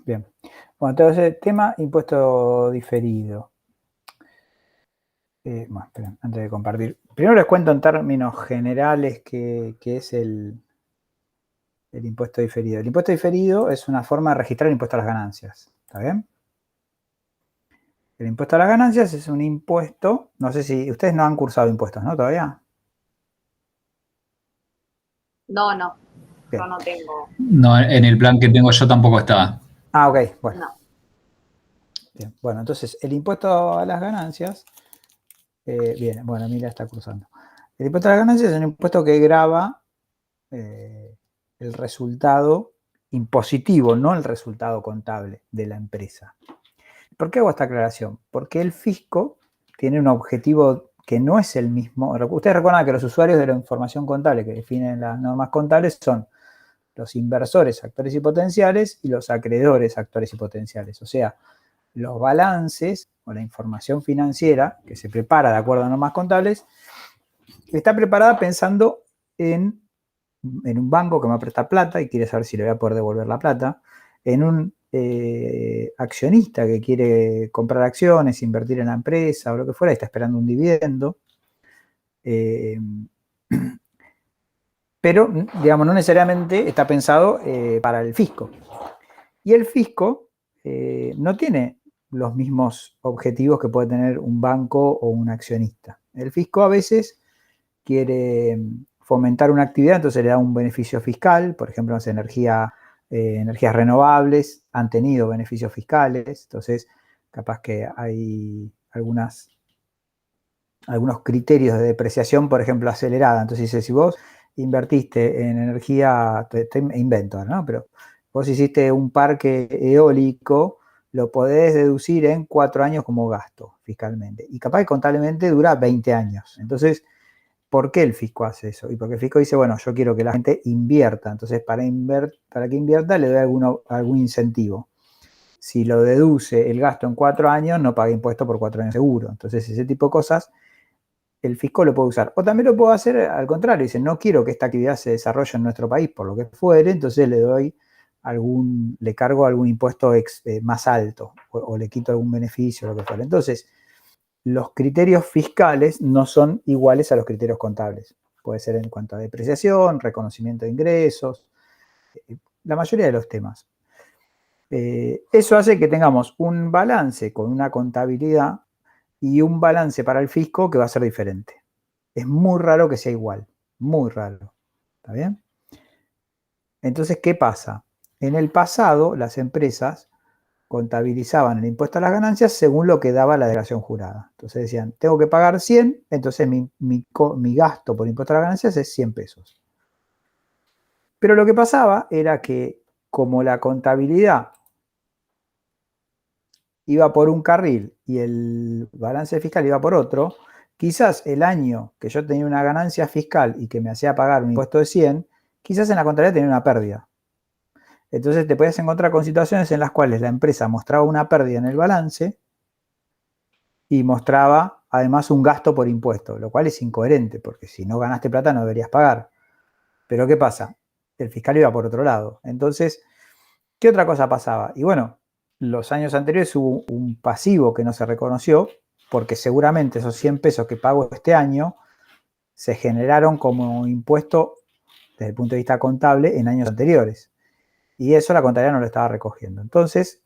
Bien. Bueno, entonces, tema impuesto diferido. Bueno, esperen, antes de compartir. Primero les cuento en términos generales qué es el impuesto diferido. El impuesto diferido es una forma de registrar el impuesto a las ganancias. ¿Está bien? El impuesto a las ganancias es un impuesto, no sé si ustedes no han cursado impuestos, ¿no? ¿Todavía? No, yo Bien. no tengo, No, en el plan que tengo yo tampoco está. Ah, ok, bueno. no. Bien. Bueno, entonces el impuesto a las ganancias, bien, bueno, Mira está cruzando. El impuesto a las ganancias es un impuesto que grava el resultado impositivo, no el resultado contable de la empresa. ¿Por qué hago esta aclaración? Porque el fisco tiene un objetivo que no es el mismo. Ustedes recuerdan que los usuarios de la información contable que definen las normas contables son los inversores, actores y potenciales, y los acreedores, actores y potenciales. O sea, los balances o la información financiera que se prepara de acuerdo a normas contables está preparada pensando en un banco que me va a prestar plata y quiere saber si le voy a poder devolver la plata, en un accionista que quiere comprar acciones, invertir en la empresa o lo que fuera y está esperando un dividendo. Pero, digamos, no necesariamente está pensado para el fisco. Y el fisco no tiene los mismos objetivos que puede tener un banco o un accionista. El fisco a veces quiere fomentar una actividad, entonces le da un beneficio fiscal, por ejemplo, las energías renovables han tenido beneficios fiscales, entonces capaz que hay algunos criterios de depreciación, por ejemplo, acelerada. Entonces dice, si vos invertiste en energía, te invento, ¿no? Pero vos hiciste un parque eólico, lo podés deducir en 4 años como gasto fiscalmente. Y capaz que contablemente dura 20 años. Entonces, ¿por qué el fisco hace eso? Y porque el fisco dice, bueno, yo quiero que la gente invierta. Entonces, para que invierta le doy algún incentivo. Si lo deduce el gasto en 4 años, no paga impuesto por 4 años seguro. Entonces, ese tipo de cosas el fisco lo puede usar. O también lo puedo hacer al contrario, dice, no quiero que esta actividad se desarrolle en nuestro país por lo que fuere, entonces le cargo algún impuesto más alto o le quito algún beneficio o lo que fuera. Entonces, los criterios fiscales no son iguales a los criterios contables. Puede ser en cuanto a depreciación, reconocimiento de ingresos, la mayoría de los temas. Eso hace que tengamos un balance con una contabilidad y un balance para el fisco que va a ser diferente. Es muy raro que sea igual, muy raro. ¿Está bien? Entonces, ¿qué pasa? En el pasado, las empresas contabilizaban el impuesto a las ganancias según lo que daba la declaración jurada. Entonces decían, tengo que pagar 100, entonces mi gasto por impuesto a las ganancias es 100 pesos. Pero lo que pasaba era que como la contabilidad iba por un carril y el balance fiscal iba por otro, quizás el año que yo tenía una ganancia fiscal y que me hacía pagar un impuesto de 100, quizás en la contabilidad tenía una pérdida. Entonces te podías encontrar con situaciones en las cuales la empresa mostraba una pérdida en el balance y mostraba además un gasto por impuesto, lo cual es incoherente, porque si no ganaste plata no deberías pagar. Pero ¿qué pasa? El fiscal iba por otro lado. Entonces, ¿qué otra cosa pasaba? Y bueno, los años anteriores hubo un pasivo que no se reconoció, porque seguramente esos 100 pesos que pago este año se generaron como impuesto desde el punto de vista contable en años anteriores. Y eso la contabilidad no lo estaba recogiendo. Entonces,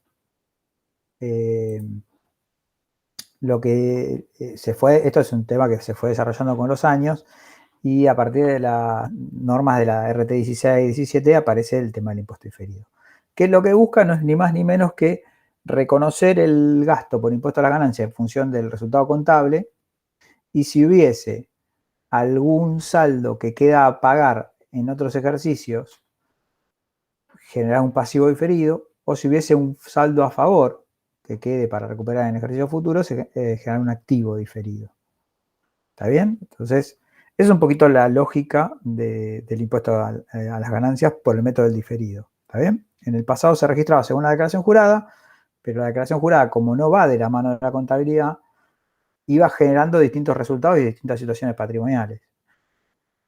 lo que esto es un tema que se fue desarrollando con los años y a partir de las normas de la RT 16 y 17 aparece el tema del impuesto diferido. Que lo que busca no es ni más ni menos que reconocer el gasto por impuesto a la ganancia en función del resultado contable y si hubiese algún saldo que queda a pagar en otros ejercicios, generar un pasivo diferido, o si hubiese un saldo a favor que quede para recuperar en ejercicio futuro, generar un activo diferido. ¿Está bien? Entonces, es un poquito la lógica del impuesto a las ganancias por el método del diferido. ¿Está bien? En el pasado se registraba según la declaración jurada, pero la declaración jurada, como no va de la mano de la contabilidad, iba generando distintos resultados y distintas situaciones patrimoniales.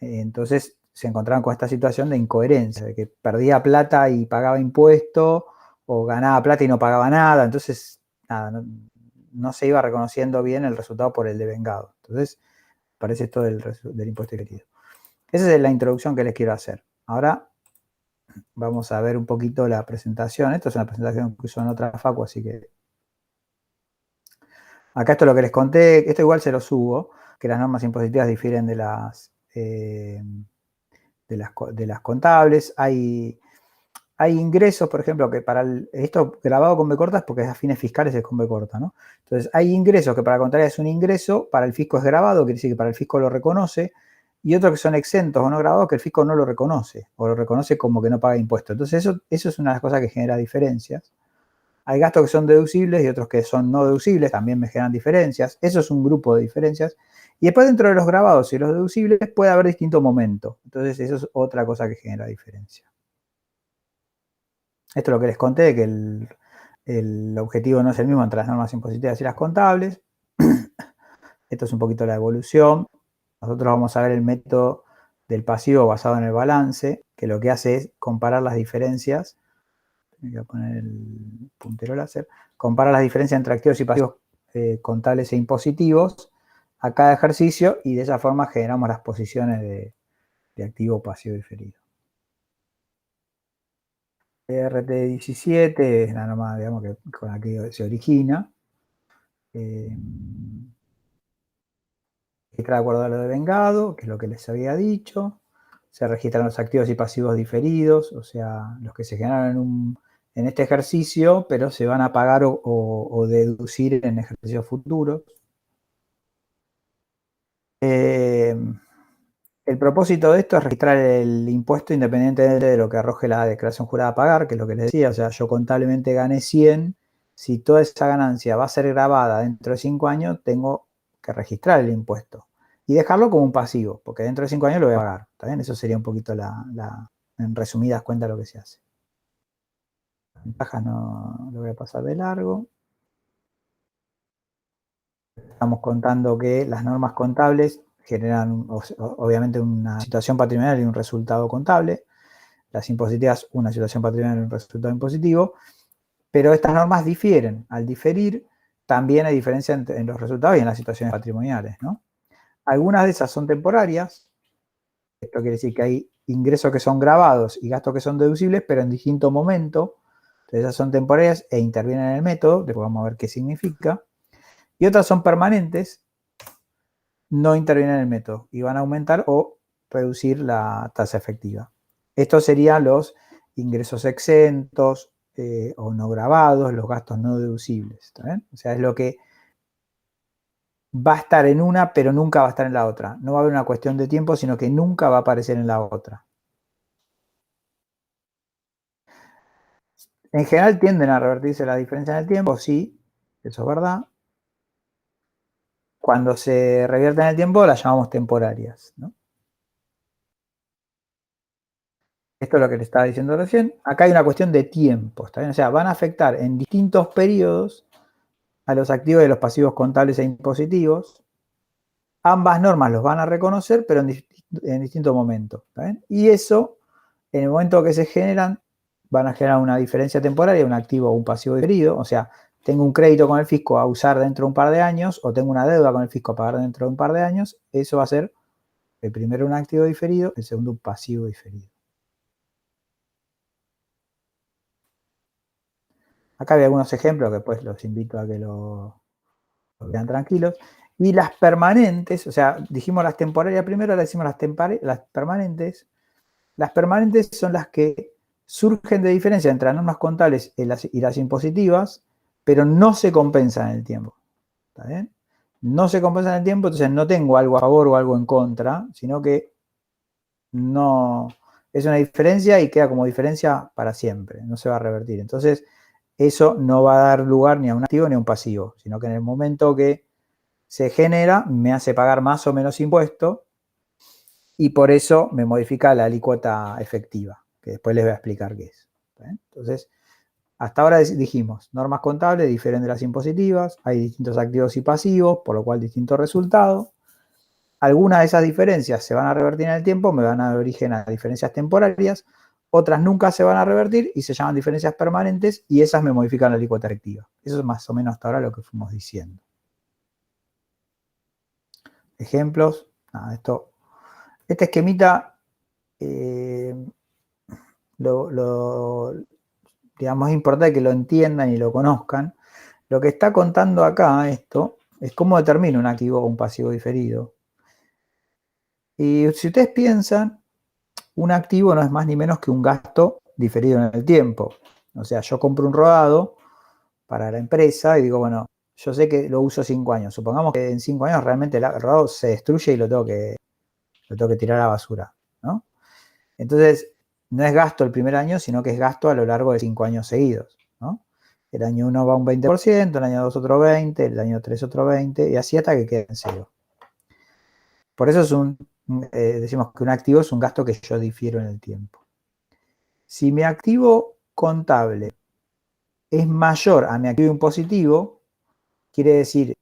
Entonces se encontraban con esta situación de incoherencia, de que perdía plata y pagaba impuesto, o ganaba plata y no pagaba nada, entonces nada, no se iba reconociendo bien el resultado por el devengado. Entonces, aparece esto del impuesto diferido. Esa es la introducción que les quiero hacer. Ahora vamos a ver un poquito la presentación. Esto es una presentación que uso en otra facu, así que acá esto es lo que les conté. Esto igual se lo subo, que las normas impositivas difieren de las contables. Hay ingresos, por ejemplo, que esto grabado con B corta es porque es a fines fiscales es con B corta, ¿no? Entonces, hay ingresos que para la contabilidad es un ingreso, para el fisco es grabado, quiere decir que para el fisco lo reconoce, y otros que son exentos o no grabados que el fisco no lo reconoce, o lo reconoce como que no paga impuestos. Entonces, eso es una de las cosas que genera diferencias. Hay gastos que son deducibles y otros que son no deducibles, también me generan diferencias. Eso es un grupo de diferencias. Y después dentro de los grabados y los deducibles puede haber distintos momentos. Entonces, eso es otra cosa que genera diferencia. Esto es lo que les conté, de que el objetivo no es el mismo entre las normas impositivas y las contables. Esto es un poquito la evolución. Nosotros vamos a ver el método del pasivo basado en el balance, que lo que hace es comparar las diferencias. Voy a poner el puntero láser. Compara las diferencias entre activos y pasivos contables e impositivos a cada ejercicio y de esa forma generamos las posiciones de activo, pasivo, diferido. RT17 es la norma, digamos, con la que se origina. Registra de acuerdo a lo devengado, que es lo que les había dicho. Se registran los activos y pasivos diferidos, o sea, los que se generaron en este ejercicio, pero se van a pagar o deducir en ejercicios futuros. El propósito de esto es registrar el impuesto independientemente de lo que arroje la declaración jurada a pagar, que es lo que les decía, o sea, yo contablemente gané 100, si toda esa ganancia va a ser grabada dentro de 5 años, tengo que registrar el impuesto y dejarlo como un pasivo, porque dentro de 5 años lo voy a pagar. ¿Está bien? Eso sería un poquito en resumidas cuentas lo que se hace. Las ventajas no lo voy a pasar de largo. Estamos contando que las normas contables generan obviamente una situación patrimonial y un resultado contable. Las impositivas, una situación patrimonial y un resultado impositivo. Pero estas normas difieren. Al diferir, también hay diferencia en los resultados y en las situaciones patrimoniales, ¿no? Algunas de esas son temporarias. Esto quiere decir que hay ingresos que son grabados y gastos que son deducibles, pero en distinto momento. Entonces, esas son temporarias e intervienen en el método. Después vamos a ver qué significa. Y otras son permanentes, no intervienen en el método y van a aumentar o reducir la tasa efectiva. Estos serían los ingresos exentos o no grabados, los gastos no deducibles. ¿Está bien? O sea, es lo que va a estar en una, pero nunca va a estar en la otra. No va a haber una cuestión de tiempo, sino que nunca va a aparecer en la otra. En general tienden a revertirse la diferencia en el tiempo, sí, eso es verdad. Cuando se revierte en el tiempo las llamamos temporarias, ¿no? Esto es lo que le estaba diciendo recién. Acá hay una cuestión de tiempo, ¿está bien? O sea, van a afectar en distintos periodos a los activos y los pasivos contables e impositivos. Ambas normas los van a reconocer, pero en distintos momentos, ¿está bien? Y eso, en el momento que se generan, van a generar una diferencia temporaria, un activo o un pasivo diferido. O sea, tengo un crédito con el fisco a usar dentro de un par de años, o tengo una deuda con el fisco a pagar dentro de un par de años. Eso va a ser, el primero, un activo diferido, el segundo, un pasivo diferido. Acá hay algunos ejemplos que pues los invito a que lo vean tranquilos. Y las permanentes, o sea, dijimos las temporarias primero, ahora decimos las permanentes. Las permanentes son las que surgen de diferencia entre las normas contables y las impositivas, pero no se compensan en el tiempo. ¿Está bien? No se compensan en el tiempo, entonces no tengo algo a favor o algo en contra, sino que no es una diferencia y queda como diferencia para siempre, no se va a revertir. Entonces, eso no va a dar lugar ni a un activo ni a un pasivo, sino que en el momento que se genera, me hace pagar más o menos impuesto y por eso me modifica la alícuota efectiva, que después les voy a explicar qué es. Entonces, hasta ahora dijimos, normas contables difieren de las impositivas, hay distintos activos y pasivos, por lo cual distintos resultados. Algunas de esas diferencias se van a revertir en el tiempo, me van a dar origen a diferencias temporarias, otras nunca se van a revertir y se llaman diferencias permanentes y esas me modifican la alícuota efectiva. Eso es más o menos hasta ahora lo que fuimos diciendo. Ejemplos. Este esquemita digamos, es importante que lo entiendan y lo conozcan. Lo que está contando acá esto es cómo determina un activo o un pasivo diferido. Y si ustedes piensan, un activo no es más ni menos que un gasto diferido en el tiempo. O sea, yo compro un rodado para la empresa y digo, bueno, yo sé que lo uso 5 años. Supongamos que en 5 años realmente el rodado se destruye y lo tengo que tirar a la basura, ¿no? Entonces, no es gasto el primer año, sino que es gasto a lo largo de 5 años seguidos, ¿no? El año 1 va un 20%, el año 2 otro 20%, el año 3 otro 20%, y así hasta que quede en cero. Por eso decimos que un activo es un gasto que yo difiero en el tiempo. Si mi activo contable es mayor a mi activo impositivo, quiere decir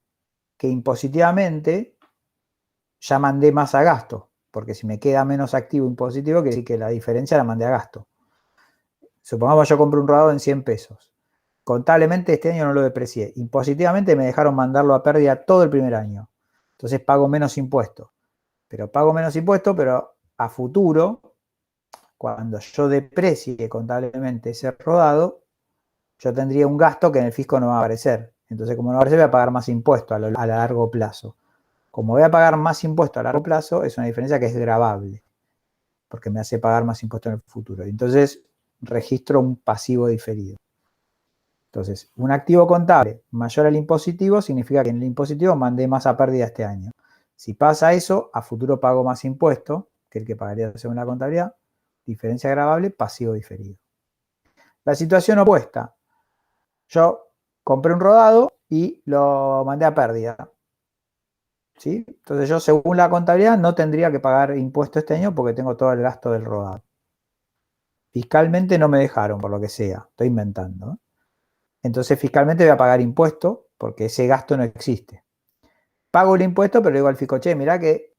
que impositivamente ya mandé más a gasto, porque si me queda menos activo impositivo, quiere decir que la diferencia la mandé a gasto. Supongamos yo compro un rodado en 100 pesos. Contablemente este año no lo deprecié. Impositivamente me dejaron mandarlo a pérdida todo el primer año. Entonces pago menos impuestos. Pero pago menos impuestos, pero a futuro, cuando yo deprecie contablemente ese rodado, yo tendría un gasto que en el fisco no va a aparecer. Entonces, como no va a aparecer, voy a pagar más impuestos a largo plazo. Como voy a pagar más impuestos a largo plazo, es una diferencia que es gravable, porque me hace pagar más impuestos en el futuro. Entonces, registro un pasivo diferido. Entonces, un activo contable mayor al impositivo significa que en el impositivo mandé más a pérdida este año. Si pasa eso, a futuro pago más impuesto que el que pagaría según la contabilidad. Diferencia gravable, pasivo diferido. La situación opuesta. Yo compré un rodado y lo mandé a pérdida. ¿Sí? Entonces yo, según la contabilidad, no tendría que pagar impuesto este año porque tengo todo el gasto del rodado. Fiscalmente no me dejaron, por lo que sea. Estoy inventando. Entonces fiscalmente voy a pagar impuesto porque ese gasto no existe. Pago el impuesto, pero le digo al fisco, che, mirá que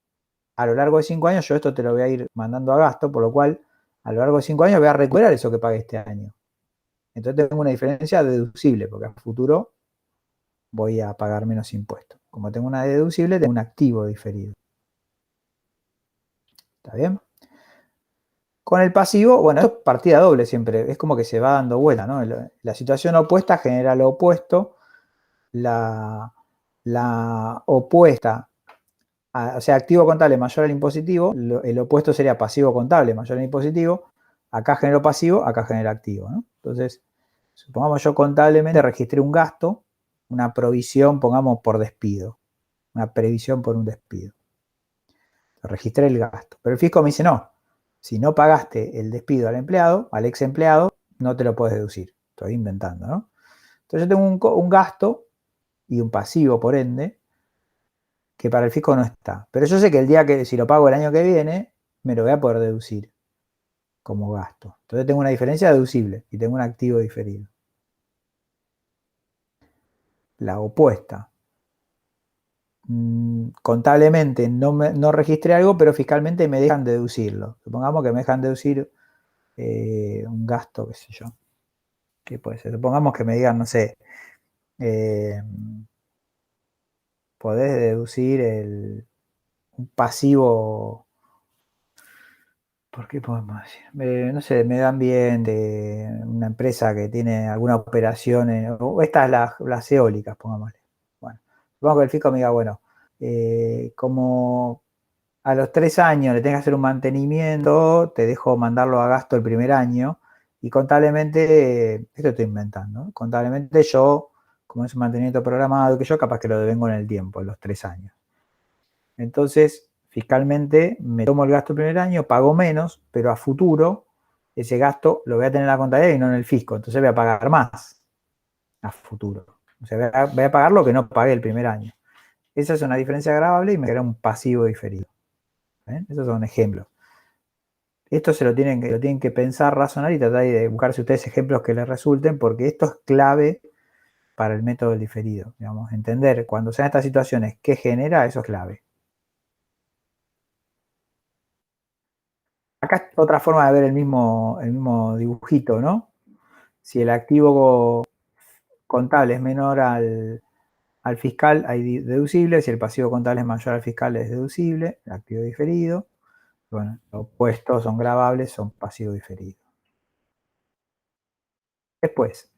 a lo largo de 5 años yo esto te lo voy a ir mandando a gasto, por lo cual a lo largo de 5 años voy a recuperar eso que pagué este año. Entonces tengo una diferencia deducible, porque a futuro voy a pagar menos impuestos. Como tengo una deducible, tengo un activo diferido. ¿Está bien? Con el pasivo, bueno, esto es partida doble siempre, es como que se va dando vuelta, ¿no? La situación opuesta genera lo opuesto, la opuesta, o sea, activo contable mayor al impositivo, el opuesto sería pasivo contable mayor al impositivo, acá genero pasivo, acá genero activo, ¿no? Entonces, supongamos yo contablemente registré un gasto, una provisión, pongamos por despido, una previsión por un despido. Registré el gasto, pero el fisco me dice no, si no pagaste el despido al empleado, al ex empleado, no te lo puedes deducir. Estoy inventando, ¿no? Entonces yo tengo un gasto y un pasivo, por ende, que para el fisco no está. Pero yo sé que el día que, si lo pago el año que viene, me lo voy a poder deducir como gasto. Entonces tengo una diferencia deducible y tengo un activo diferido. La opuesta. Contablemente no registré algo, pero fiscalmente me dejan deducirlo. Supongamos que me dejan deducir un gasto, qué sé yo. ¿Qué puede ser? Supongamos que me digan, no sé, podés deducir un pasivo. ¿Por qué podemos decir? No sé, me dan bien de una empresa que tiene alguna operación, o estas las eólicas, pongámosle. Bueno, supongo que el fisco me diga, bueno, como a los 3 años le tengas que hacer un mantenimiento, te dejo mandarlo a gasto el primer año, y contablemente, esto estoy inventando, ¿no? Contablemente yo, como es un mantenimiento programado, que yo capaz que lo devengo en el tiempo, en los 3 años. Entonces, fiscalmente me tomo el gasto el primer año, pago menos, pero a futuro ese gasto lo voy a tener en la contabilidad y no en el fisco. Entonces voy a pagar más a futuro. O sea, voy a pagar lo que no pagué el primer año. Esa es una diferencia agravable y me genera un pasivo diferido. ¿Ven? Esos son ejemplos. Esto lo tienen que pensar, razonar y tratar de buscarse ustedes ejemplos que les resulten, porque esto es clave para el método del diferido. Digamos, entender cuando sean estas situaciones qué genera, eso es clave. Acá es otra forma de ver el mismo dibujito, ¿no? Si el activo contable es menor al fiscal, hay deducible. Si el pasivo contable es mayor al fiscal, es deducible, el activo diferido. Bueno, los opuestos son gravables, son pasivo diferido. Después,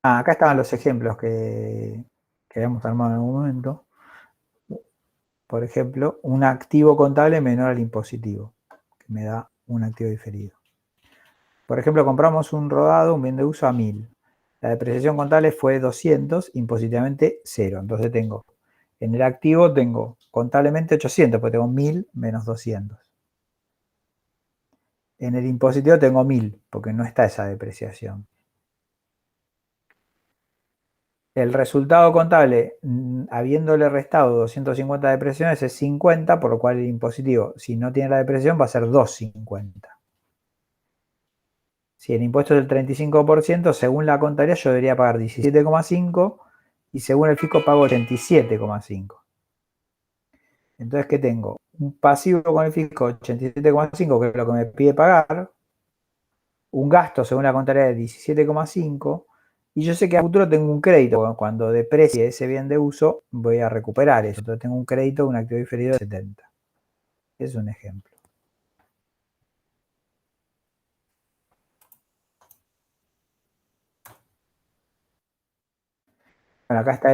acá estaban los ejemplos que habíamos armado en algún momento. Por ejemplo, un activo contable menor al impositivo, que me da un activo diferido. Por ejemplo, compramos un rodado, un bien de uso a 1000. La depreciación contable fue 200, impositivamente 0. Entonces tengo, en el activo tengo contablemente 800, porque tengo 1000 menos 200. En el impositivo tengo 1000, porque no está esa depreciación. El resultado contable, habiéndole restado 250 depreciaciones, es 50, por lo cual el impositivo, si no tiene la depreciación, va a ser 250. Si el impuesto es del 35%, según la contabilidad yo debería pagar 17,5 y según el fisco pago 87,5. Entonces, ¿qué tengo? Un pasivo con el fisco 87,5, que es lo que me pide pagar, un gasto según la contabilidad de 17,5, y yo sé que a futuro tengo un crédito. Cuando deprecie ese bien de uso, voy a recuperar eso. Entonces tengo un crédito de un activo diferido de 70. Es un ejemplo. Bueno, acá está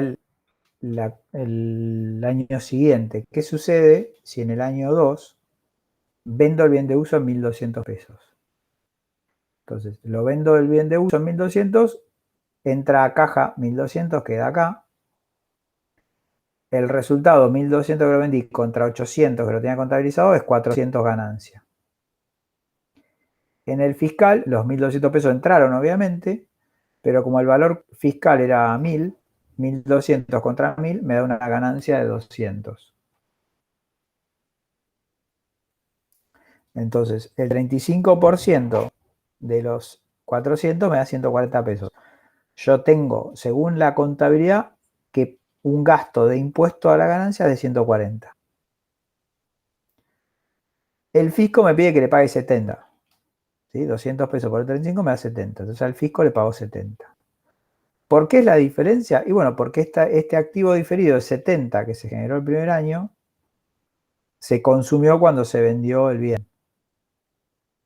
el año siguiente. ¿Qué sucede si en el año 2 vendo el bien de uso en 1.200 pesos? Entonces, lo vendo el bien de uso en 1.200, entra a caja 1.200, queda acá. El resultado, 1.200 que lo vendí contra 800 que lo tenía contabilizado, es 400 ganancia. En el fiscal, los 1.200 pesos entraron, obviamente, pero como el valor fiscal era 1.000, 1.200 contra 1.000 me da una ganancia de 200. Entonces, el 35% de los 400 me da 140 pesos. Yo tengo, según la contabilidad, que un gasto de impuesto a la ganancia de 140. El fisco me pide que le pague 70. ¿Sí? 200 pesos por el 35 me da 70. Entonces al fisco le pago 70. ¿Por qué es la diferencia? Y bueno, porque este activo diferido de 70 que se generó el primer año, se consumió cuando se vendió el bien.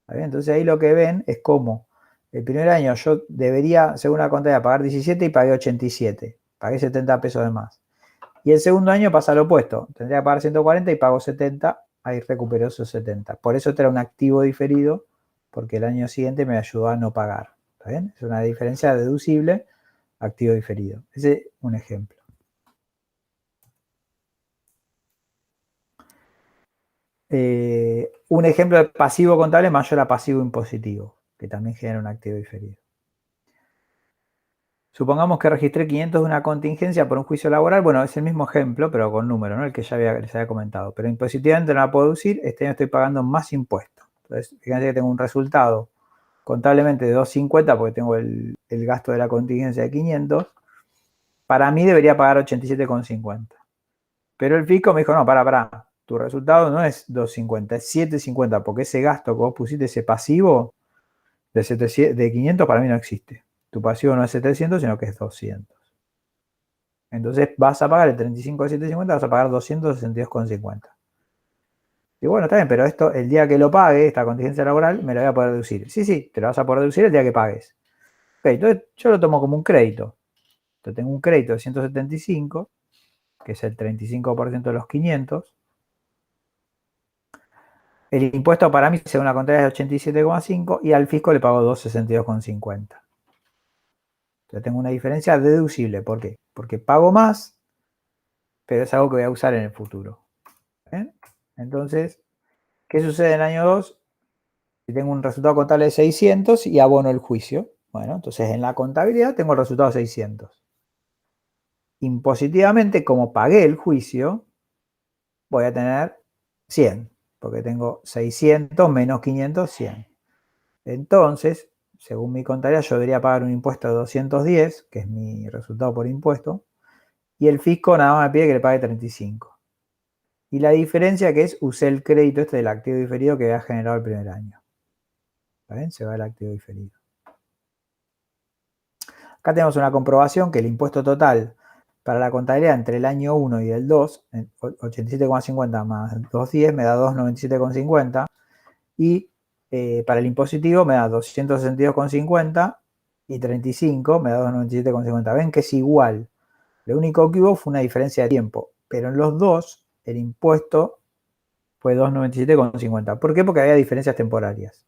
Entonces ahí lo que ven es cómo el primer año yo debería, según la contabilidad, pagar 17 y pagué 87. Pagué 70 pesos de más. Y el segundo año pasa lo opuesto. Tendría que pagar 140 y pago 70. Ahí recuperó esos 70. Por eso este era un activo diferido, porque el año siguiente me ayudó a no pagar. ¿Está bien? Es una diferencia deducible, activo diferido. Ese es un ejemplo. Un ejemplo de pasivo contable mayor a pasivo impositivo, que también genera un activo diferido. Supongamos que registré 500 de una contingencia por un juicio laboral. Bueno, es el mismo ejemplo, pero con número, ¿no? El que ya les había comentado. Pero impositivamente no la puedo deducir. Este año estoy pagando más impuestos. Entonces, fíjense que tengo un resultado contablemente de 250 porque tengo el gasto de la contingencia de 500. Para mí debería pagar 87,50. Pero el fisco me dijo, no, para. Tu resultado no es 250, es 750, porque ese gasto que vos pusiste, ese pasivo de 500 para mí no existe. Tu pasivo no es 700, sino que es 200. Entonces vas a pagar el 35 de 750, vas a pagar 262,50. Y bueno, está bien, pero esto, el día que lo pague, esta contingencia laboral, me lo voy a poder deducir. Sí, te lo vas a poder deducir el día que pagues. Ok, entonces yo lo tomo como un crédito. Entonces tengo un crédito de 175, que es el 35% de los 500. El impuesto para mí, según la contabilidad, es de 87,5 y al fisco le pago 262,50. Entonces tengo una diferencia deducible. ¿Por qué? Porque pago más, pero es algo que voy a usar en el futuro. ¿Bien? Entonces, ¿qué sucede en el año 2? Si tengo un resultado contable de 600 y abono el juicio. Bueno, entonces en la contabilidad tengo el resultado de 600. Impositivamente, como pagué el juicio, voy a tener 100, porque tengo 600 menos 500, 100. Entonces, según mi contabilidad, yo debería pagar un impuesto de 210, que es mi resultado por impuesto, y el fisco nada más me pide que le pague 35. Y la diferencia que es, usé el crédito este del activo diferido que había generado el primer año. ¿Está bien? Se va el activo diferido. Acá tenemos una comprobación que el impuesto total para la contabilidad entre el año 1 y el 2, 87,50 más 210 me da 297,50. Y para el impositivo me da 262,50 y 35 me da 297,50. Ven que es igual. Lo único que hubo fue una diferencia de tiempo. Pero en los dos, el impuesto fue 297,50. ¿Por qué? Porque había diferencias temporarias.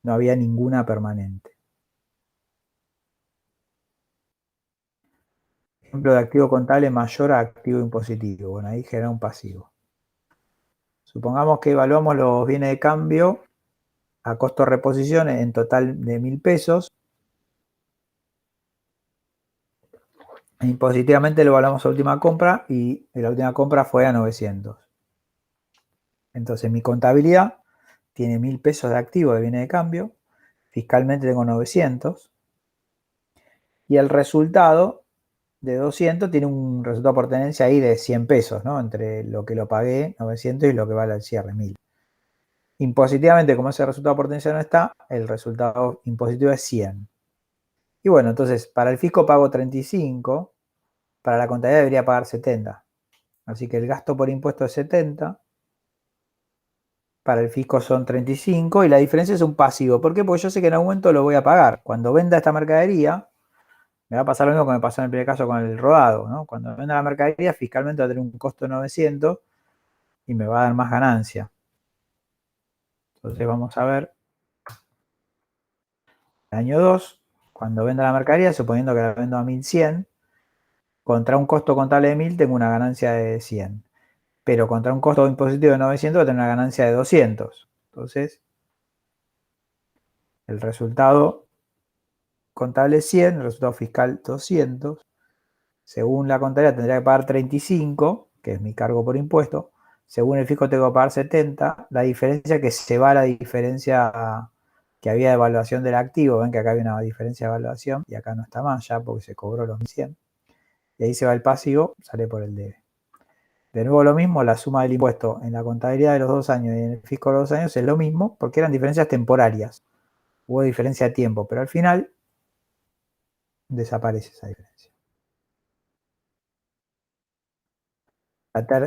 No había ninguna permanente. Ejemplo de activo contable mayor a activo impositivo. Bueno, ahí genera un pasivo. Supongamos que evaluamos los bienes de cambio a costo de reposición en total de 1.000 pesos. Impositivamente lo evaluamos a última compra y la última compra fue a 900. Entonces mi contabilidad tiene 1.000 pesos de activo de bienes de cambio. Fiscalmente tengo 900. Y el resultado de 200 tiene un resultado por tenencia ahí de 100 pesos, ¿no? Entre lo que lo pagué, 900, y lo que vale al cierre, 1.000. Impositivamente, como ese resultado por tenencia no está, el resultado impositivo es 100. Y bueno, entonces, para el fisco pago 35, para la contabilidad debería pagar 70. Así que el gasto por impuesto es 70, para el fisco son 35 y la diferencia es un pasivo. ¿Por qué? Porque yo sé que en algún momento lo voy a pagar. Cuando venda esta mercadería, me va a pasar lo mismo que me pasó en el primer caso con el rodado, ¿no? Cuando venda la mercadería, fiscalmente va a tener un costo de 900 y me va a dar más ganancia. Entonces vamos a ver el año 2, cuando venda la mercadería, suponiendo que la vendo a 1.100, contra un costo contable de 1.000 tengo una ganancia de 100. Pero contra un costo impositivo de 900 voy a tener una ganancia de 200. Entonces, el resultado contable es 100, el resultado fiscal 200. Según la contabilidad tendría que pagar 35, que es mi cargo por impuesto. Según el fisco tengo que pagar 70. La diferencia que se va a la diferencia que había de evaluación del activo. Ven que acá había una diferencia de evaluación y acá no está más ya porque se cobró los 1.100. Y ahí se va el pasivo, sale por el debe. De nuevo lo mismo, la suma del impuesto en la contabilidad de los 2 años y en el fisco de los 2 años es lo mismo porque eran diferencias temporarias. Hubo diferencia de tiempo, pero al final desaparece esa diferencia.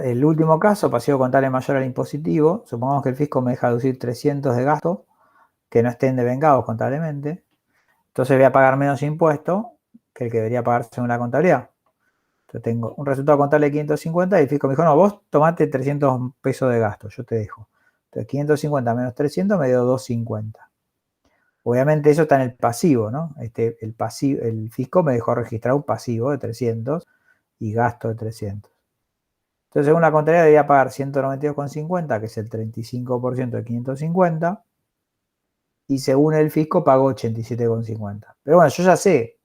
El último caso, pasivo contable mayor al impositivo. Supongamos que el fisco me deja deducir 300 de gasto que no estén devengados contablemente. Entonces voy a pagar menos impuesto que el que debería pagar según la contabilidad. Entonces tengo un resultado contable de 550 y el fisco me dijo, no, vos tomate 300 pesos de gasto, yo te dejo. Entonces 550 menos 300 me dio 250. Obviamente eso está en el pasivo, ¿no? El fisco me dejó registrar un pasivo de 300 y gasto de 300. Entonces, según la contabilidad, debería pagar 192,50, que es el 35% de 550. Y según el fisco, pago 87,50. Pero bueno, yo ya sé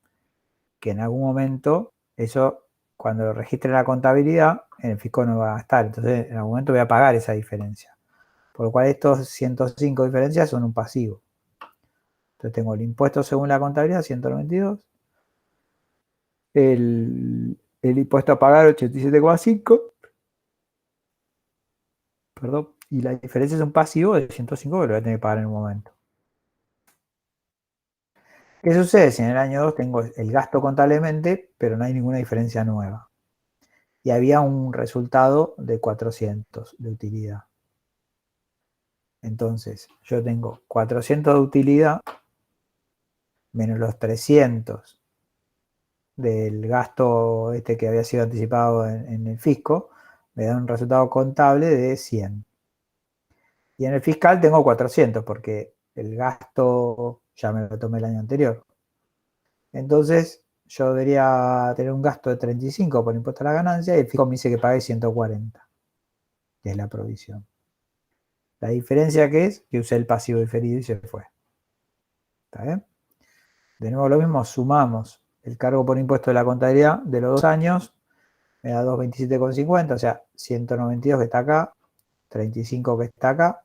que en algún momento eso, cuando lo registre en la contabilidad, en el fisco no va a estar. Entonces, en algún momento voy a pagar esa diferencia. Por lo cual, estos 105 diferencias son un pasivo. Entonces, tengo el impuesto según la contabilidad, 192. El impuesto a pagar, 87,5. Perdón. Y la diferencia es un pasivo de 105 que lo voy a tener que pagar en un momento. ¿Qué sucede si en el año 2 tengo el gasto contablemente, pero no hay ninguna diferencia nueva? Y había un resultado de 400 de utilidad. Entonces, yo tengo 400 de utilidad menos los 300 del gasto este que había sido anticipado en el fisco, me da un resultado contable de 100. Y en el fiscal tengo 400 porque el gasto ya me lo tomé el año anterior. Entonces, yo debería tener un gasto de 35 por impuesto a la ganancia y el fisco me dice que pague 140, que es la provisión. La diferencia que es que usé el pasivo diferido y se fue. ¿Está bien? De nuevo lo mismo, sumamos el cargo por impuesto de la contabilidad de los 2 años, me da 227,50, o sea, 192 que está acá, 35 que está acá,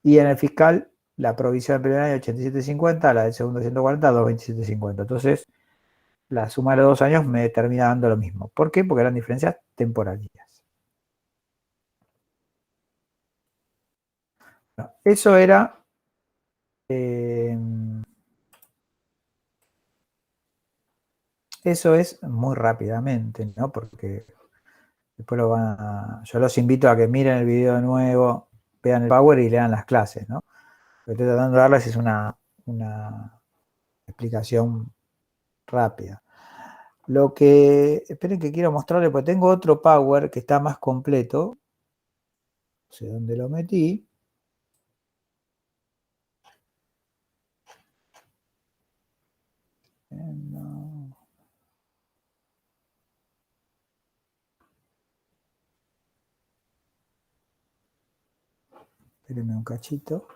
y en el fiscal la provisión del primer año 87,50, la del segundo 140, 227,50. Entonces, la suma de los 2 años me termina dando lo mismo. ¿Por qué? Porque eran diferencias temporarias. Eso era eso es muy rápidamente, ¿no? Porque después yo los invito a que miren el video de nuevo, vean el Power y lean las clases, ¿no? Lo que estoy tratando de darles es una explicación rápida. Lo que, esperen que quiero mostrarles, porque tengo otro Power que está más completo. No sé dónde lo metí. No. Espérenme un cachito.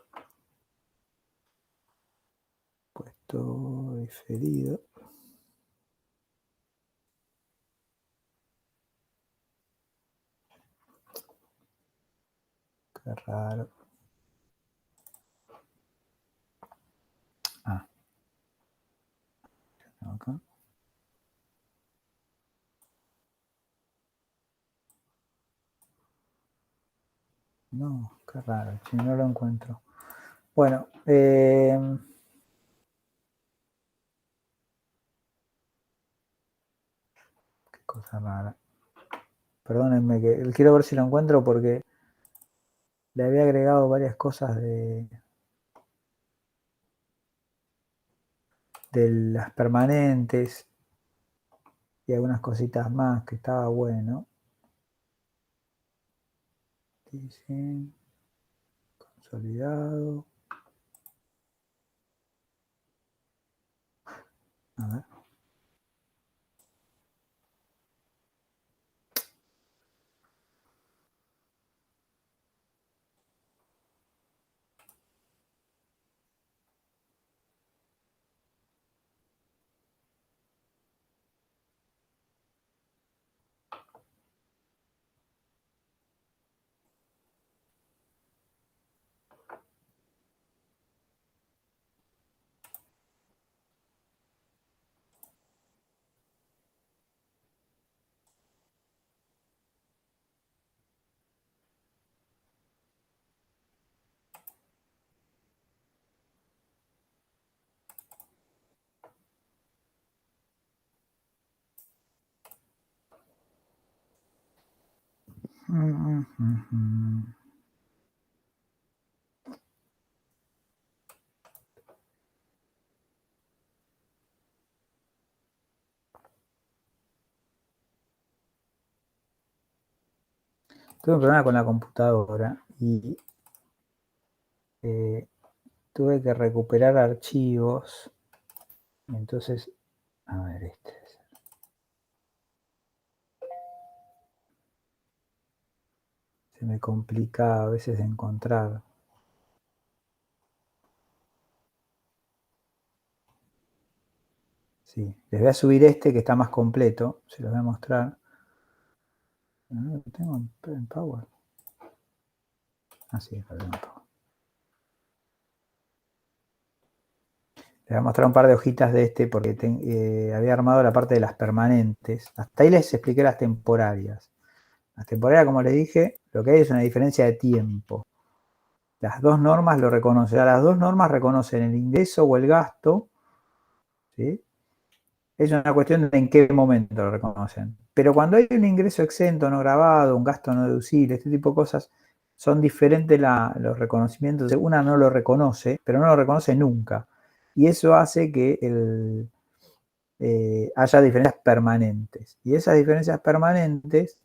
Puesto diferido. Qué raro. Ah. Acá. No, qué raro. Si no lo encuentro. Bueno. Qué cosa rara. Perdónenme que quiero ver si lo encuentro porque le había agregado varias cosas de las permanentes y algunas cositas más que estaba bueno. Dice, consolidado. A ver. Tuve un problema con la computadora y tuve que recuperar archivos. Entonces, a ver, se me complica a veces encontrar. Sí, les voy a subir que está más completo, se los voy a mostrar. No lo tengo en Power. Ah, sí, lo tengo en Power. Les voy a mostrar un par de hojitas de porque había armado la parte de las permanentes. Hasta ahí les expliqué las temporarias. Las temporarias, como les dije, lo que hay es una diferencia de tiempo. Las dos normas lo reconocen. Las dos normas reconocen el ingreso o el gasto, ¿sí? Es una cuestión de en qué momento lo reconocen. Pero cuando hay un ingreso exento, no grabado, un gasto no deducible, este tipo de cosas, son diferentes los reconocimientos. Una no lo reconoce, pero no lo reconoce nunca. Y eso hace que haya diferencias permanentes. Y esas diferencias permanentes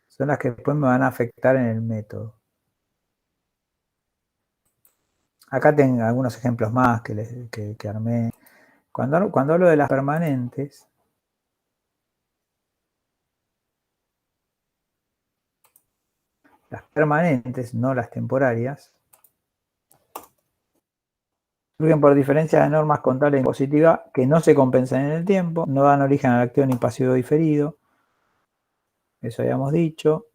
son las que después me van a afectar en el método. Acá tengo algunos ejemplos más que armé. Cuando hablo de las permanentes, no las temporarias, surgen por diferencias de normas contable e impositiva que no se compensan en el tiempo, no dan origen al activo ni pasivo diferido. Eso habíamos dicho.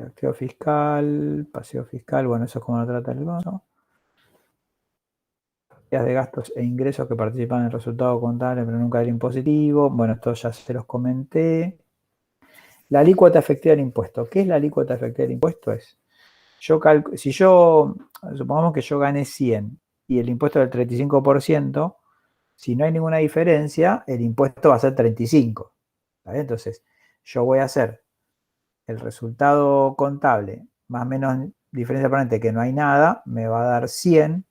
Activo fiscal, pasivo fiscal, bueno, eso es como lo trata el bono. De gastos e ingresos que participan en el resultado contable, pero nunca del impositivo. Bueno, esto ya se los comenté. La alícuota efectiva del impuesto. ¿Qué es la alícuota efectiva del impuesto? Si yo, supongamos que yo gané 100 y el impuesto es del 35%, si no hay ninguna diferencia, el impuesto va a ser 35. ¿Vale? Entonces, yo voy a hacer el resultado contable más o menos diferencia aparente que no hay nada, me va a dar 100.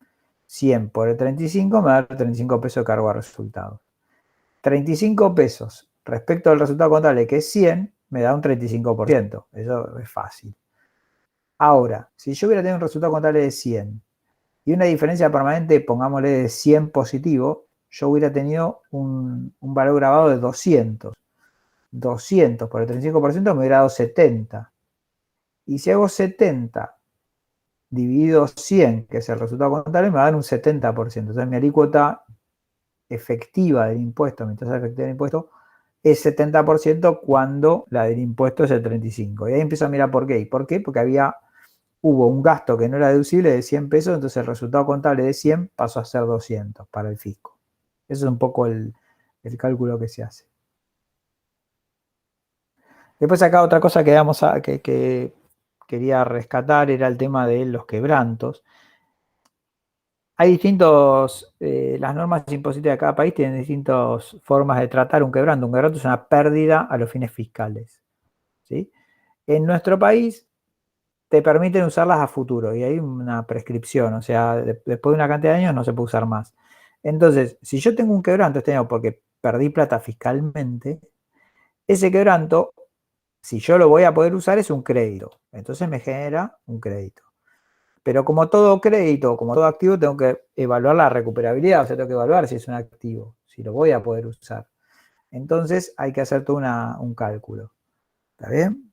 100 por el 35 me va a dar 35 pesos de cargo a resultado. 35 pesos respecto al resultado contable que es 100, me da un 35%. Eso es fácil. Ahora, si yo hubiera tenido un resultado contable de 100 y una diferencia permanente, pongámosle de 100 positivo, yo hubiera tenido un valor grabado de 200. 200 por el 35% me hubiera dado 70. Y si hago 70 dividido 100, que es el resultado contable, me va a dar un 70%. Entonces mi alícuota efectiva del impuesto, mi tasa efectiva del impuesto, es 70% cuando la del impuesto es el 35%. Y ahí empiezo a mirar por qué. ¿Y por qué? Porque hubo un gasto que no era deducible de 100 pesos, entonces el resultado contable de 100 pasó a ser 200 para el fisco. Eso es un poco el cálculo que se hace. Después acá otra cosa que quería rescatar era el tema de los quebrantos. Hay las normas impositivas de cada país tienen distintas formas de tratar un quebranto. Un quebranto es una pérdida a los fines fiscales, ¿sí? En nuestro país te permiten usarlas a futuro y hay una prescripción, o sea, después de una cantidad de años no se puede usar más. Entonces, si yo tengo un quebranto este año porque perdí plata fiscalmente, ese quebranto, si yo lo voy a poder usar, es un crédito. Entonces me genera un crédito. Pero como todo crédito, como todo activo, tengo que evaluar la recuperabilidad, o sea, tengo que evaluar si es un activo, si lo voy a poder usar. Entonces hay que hacer todo un cálculo. ¿Está bien?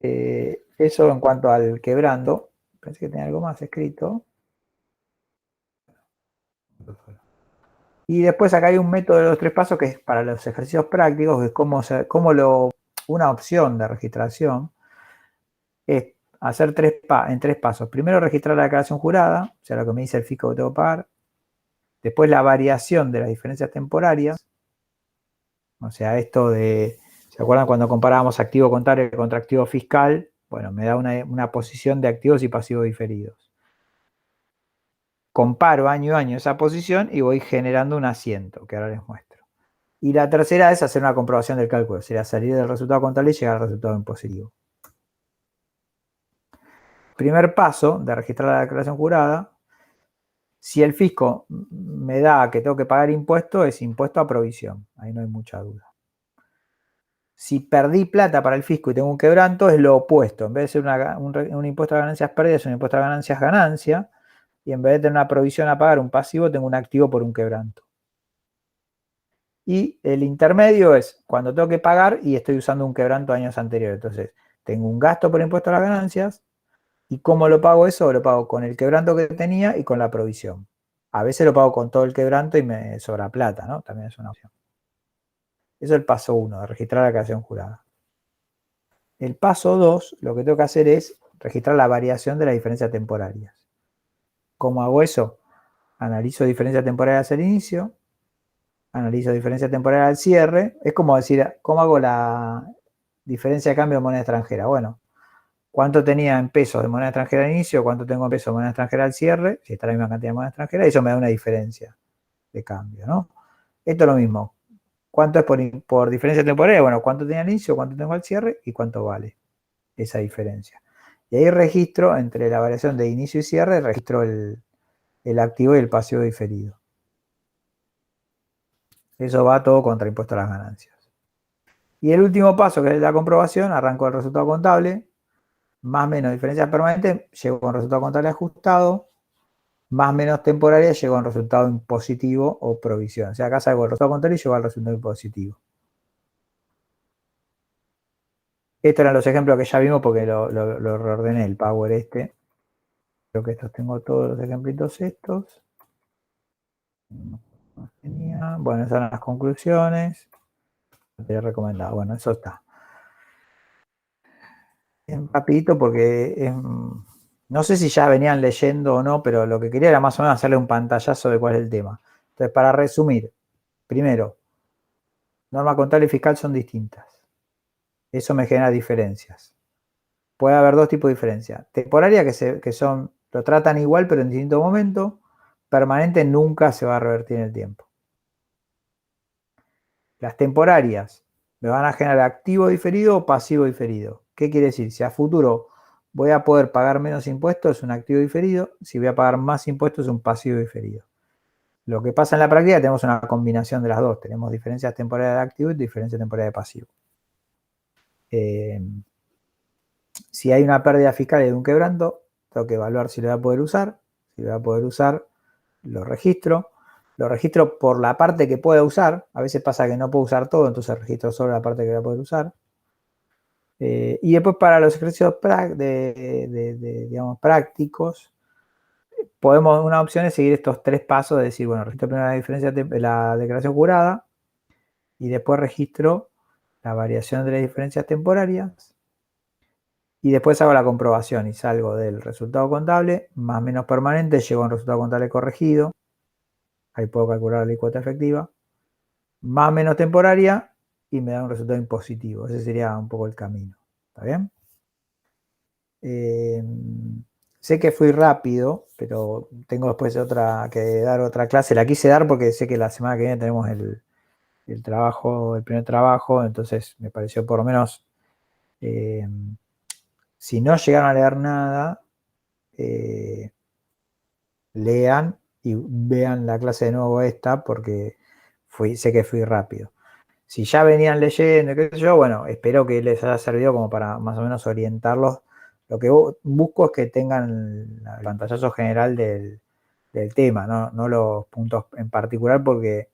Eso en cuanto al quebrando. Pensé que tenía algo más escrito. Y después acá hay un método de los 3 pasos que es para los ejercicios prácticos, que es una opción de registración es hacer en 3 pasos. Primero registrar la declaración jurada, o sea, lo que me dice el fisco que tengo que pagar. Después la variación de las diferencias temporarias, o sea, ¿se acuerdan cuando comparábamos activo contable contra activo fiscal? Bueno, me da una posición de activos y pasivos diferidos. Comparo año a año esa posición y voy generando un asiento, que ahora les muestro. Y la tercera es hacer una comprobación del cálculo, sería salir del resultado contable y llegar al resultado impositivo. Primer paso de registrar la declaración jurada. Si el fisco me da que tengo que pagar impuesto, es impuesto a provisión. Ahí no hay mucha duda. Si perdí plata para el fisco y tengo un quebranto, es lo opuesto. En vez de ser un impuesto a ganancias pérdidas, es un impuesto a ganancias ganancia. Y en vez de tener una provisión a pagar, un pasivo, tengo un activo por un quebranto. Y el intermedio es cuando tengo que pagar y estoy usando un quebranto de años anteriores. Entonces, tengo un gasto por impuesto a las ganancias. ¿Y cómo lo pago eso? Lo pago con el quebranto que tenía y con la provisión. A veces lo pago con todo el quebranto y me sobra plata, ¿no? También es una opción. Eso es el paso 1, de registrar la declaración jurada. El paso 2, lo que tengo que hacer es registrar la variación de las diferencias temporarias. ¿Cómo hago eso? Analizo diferencias temporarias al inicio, analizo diferencias temporarias al cierre. Es como decir, ¿cómo hago la diferencia de cambio de moneda extranjera? Bueno, ¿cuánto tenía en pesos de moneda extranjera al inicio? ¿Cuánto tengo en pesos de moneda extranjera al cierre? Si está la misma cantidad de moneda extranjera, eso me da una diferencia de cambio, ¿no? Esto es lo mismo. ¿Cuánto es por diferencia temporaria? Bueno, ¿cuánto tenía al inicio? ¿Cuánto tengo al cierre? ¿Y cuánto vale esa diferencia? Y ahí registro, entre la variación de inicio y cierre, registro el activo y el pasivo diferido. Eso va todo contra impuesto a las ganancias. Y el último paso, que es la comprobación, arranco el resultado contable, más o menos diferencias permanentes, llego con resultado contable ajustado, más o menos temporaria, llego a un resultado impositivo o provisión. O sea, acá salgo el resultado contable y llego al resultado impositivo. Estos eran los ejemplos que ya vimos porque lo reordené el Power este. Creo que estos tengo todos los ejemplitos estos. Bueno, esas son las conclusiones. Te he recomendado. Bueno, eso está. Bien rapidito porque no sé si ya venían leyendo o no, pero lo que quería era más o menos hacerle un pantallazo de cuál es el tema. Entonces, para resumir, primero, norma contable y fiscal son distintas. Eso me genera diferencias. Puede haber dos tipos de diferencias. Temporaria que lo tratan igual pero en distinto momento. Permanente nunca se va a revertir en el tiempo. Las temporarias me van a generar activo diferido o pasivo diferido. ¿Qué quiere decir? Si a futuro voy a poder pagar menos impuestos, es un activo diferido. Si voy a pagar más impuestos, es un pasivo diferido. Lo que pasa en la práctica, tenemos una combinación de las dos. Tenemos diferencias temporarias de activo y diferencias temporarias de pasivo. Si hay una pérdida fiscal y un quebranto, tengo que evaluar si lo voy a poder usar. Si lo voy a poder usar, lo registro. Lo registro por la parte que pueda usar. A veces pasa que no puedo usar todo, entonces registro solo la parte que voy a poder usar. Y después para los ejercicios digamos, prácticos, una opción es seguir estos tres pasos, de decir, bueno, registro primero la declaración jurada y después registro la variación de las diferencias temporarias y después hago la comprobación y salgo del resultado contable, más o menos permanente, llego a un resultado contable corregido, ahí puedo calcular la alícuota efectiva, más o menos temporaria y me da un resultado impositivo. Ese sería un poco el camino. ¿Está bien? Sé que fui rápido, pero tengo después que dar otra clase. La quise dar porque sé que la semana que viene tenemos el primer trabajo, entonces me pareció por lo menos, si no llegaron a leer nada, lean y vean la clase de nuevo esta porque sé que fui rápido. Si ya venían leyendo, qué sé yo, bueno, espero que les haya servido como para más o menos orientarlos. Lo que busco es que tengan el pantallazo general del tema, no los puntos en particular, porque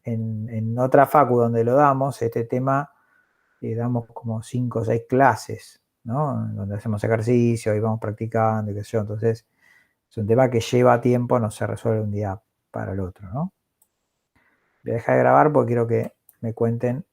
en otra facu donde lo damos, este tema, damos como 5 o 6 clases, ¿no? Donde hacemos ejercicio y vamos practicando y qué sé yo. Entonces, es un tema que lleva tiempo, no se resuelve un día para el otro, ¿no? Voy a dejar de grabar porque quiero que me cuenten